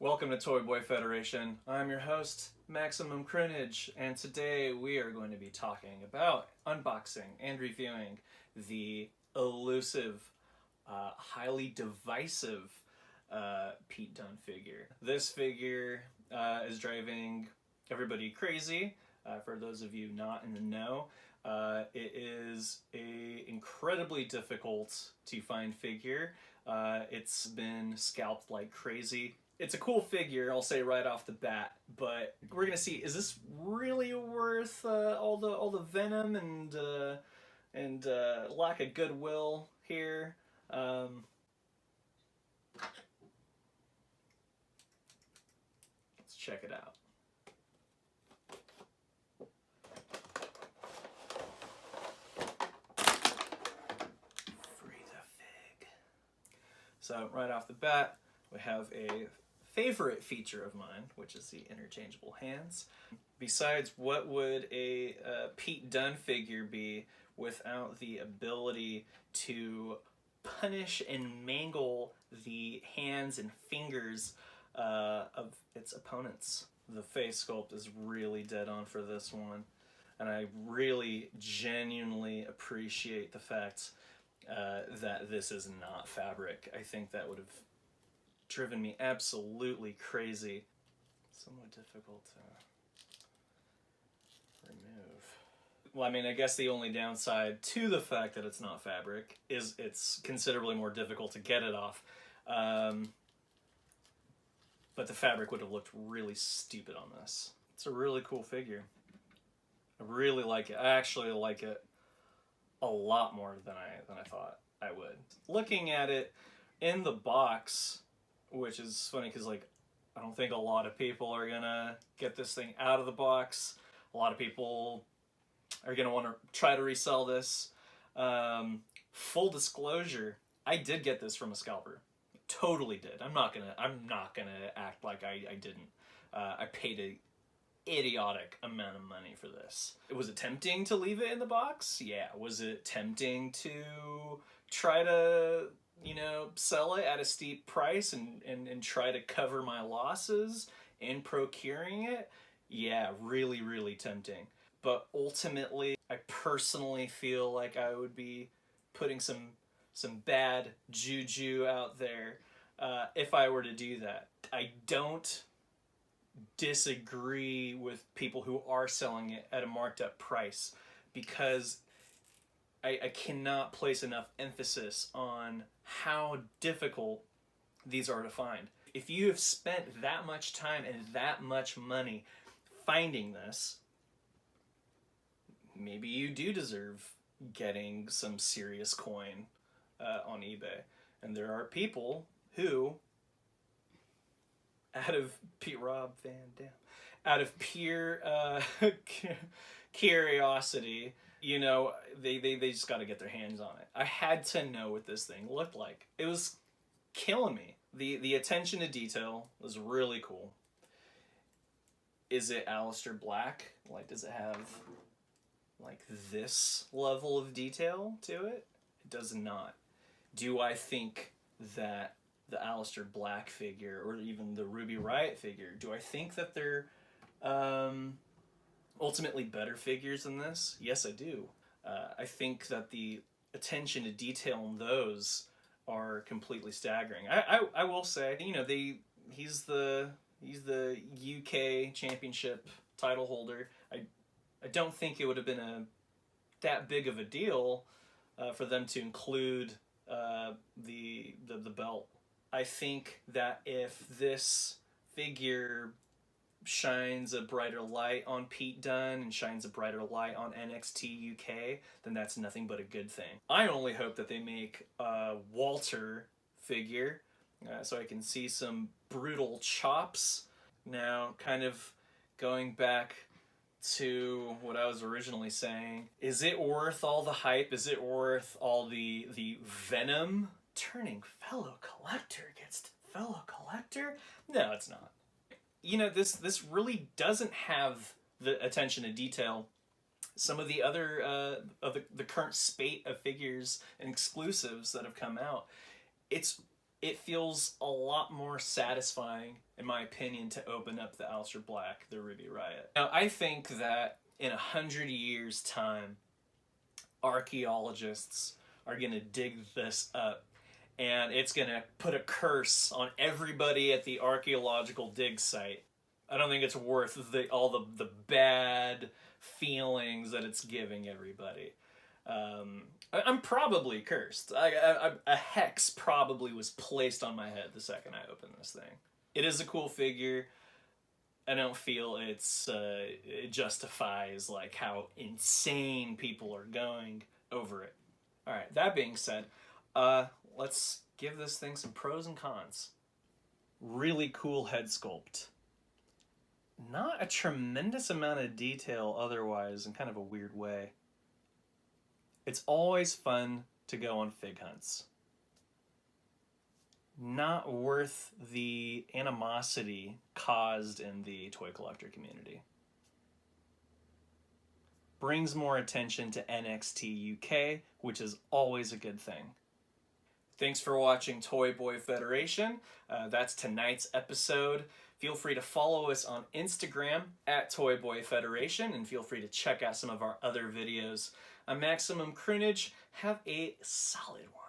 Welcome to Toy Boy Federation. I'm your host, Maximum Croonage, and today we are going to be talking about unboxing and reviewing the elusive, highly divisive Pete Dunne figure. This figure is driving everybody crazy. For those of you not in the know, it is a incredibly difficult to find figure. It's been scalped like crazy. It's a cool figure, I'll say right off the bat, but we're gonna see, is this really worth all the venom and lack of goodwill here? Let's check it out. Free the fig. So right off the bat, we have a favorite feature of mine, which is the interchangeable hands. Besides, what would a Pete Dunne figure be without the ability to punish and mangle the hands and fingers of its opponents? The face sculpt is really dead on for this one, and I really genuinely appreciate the fact that this is not fabric. I think that would have driven me absolutely crazy. Somewhat difficult to remove. Well, I mean, I guess the only downside to the fact that it's not fabric is it's considerably more difficult to get it off. But the fabric would have looked really stupid on this. It's a really cool figure. I really like it. I actually like it a lot more than I thought I would. Looking at it in the box, which is funny because, like, I don't think a lot of people are gonna get this thing out of the box. A lot of people are gonna want to try to resell this. Full disclosure, I did get this from a scalper. Totally did. I'm not gonna act like I didn't. I paid a idiotic amount of money for this. Was it tempting to leave it in the box? Yeah. Was it tempting to try to, you know, sell it at a steep price and try to cover my losses in procuring it? Yeah, really, really tempting. But ultimately, I personally feel like I would be putting some bad juju out there if I were to do that. I don't disagree with people who are selling it at a marked up price, because I cannot place enough emphasis on how difficult these are to find. If you have spent that much time and that much money finding this, maybe you do deserve getting some serious coin on eBay. And there are people who, out of pure curiosity, you know, they just got to get their hands on it. I had to know what this thing looked like. It was killing me. The attention to detail was really cool. Is it Aleister Black? Like, does it have like this level of detail to it? It does not. Do I think that the Aleister Black figure, or even the Ruby Riott figure, do I think that they're ultimately better figures than this? Yes, I do. I think that the attention to detail in those are completely staggering. I will say, you know, he's the UK Championship title holder. I don't think it would have been that big of a deal for them to include the belt. I think that if this figure shines a brighter light on Pete Dunne and shines a brighter light on NXT UK, then that's nothing but a good thing. I only hope that they make a Walter figure so I can see some brutal chops. Now, kind of going back to what I was originally saying, is it worth all the hype? Is it worth all the venom? Turning fellow collector against fellow collector? No, it's not. You know, this really doesn't have the attention to detail some of the other of the current spate of figures and exclusives that have come out. It's it feels a lot more satisfying, in my opinion, to open up the Aleister Black, the Ruby Riot. Now, I think that in 100 years' time, archaeologists are going to dig this up, and it's going to put a curse on everybody at the archaeological dig site. I don't think it's worth all the bad feelings that it's giving everybody. I'm probably cursed. A hex probably was placed on my head the second I opened this thing. It is a cool figure. I don't feel it justifies like how insane people are going over it. All right, that being said, let's give this thing some pros and cons. Really cool head sculpt. Not a tremendous amount of detail otherwise, in kind of a weird way. It's always fun to go on fig hunts. Not worth the animosity caused in the toy collector community. Brings more attention to NXT UK, which is always a good thing. Thanks for watching Toy Boy Federation. That's tonight's episode. Feel free to follow us on Instagram at Toy Boy Federation, and feel free to check out some of our other videos. I'm Maximum Croonage. Have a solid one.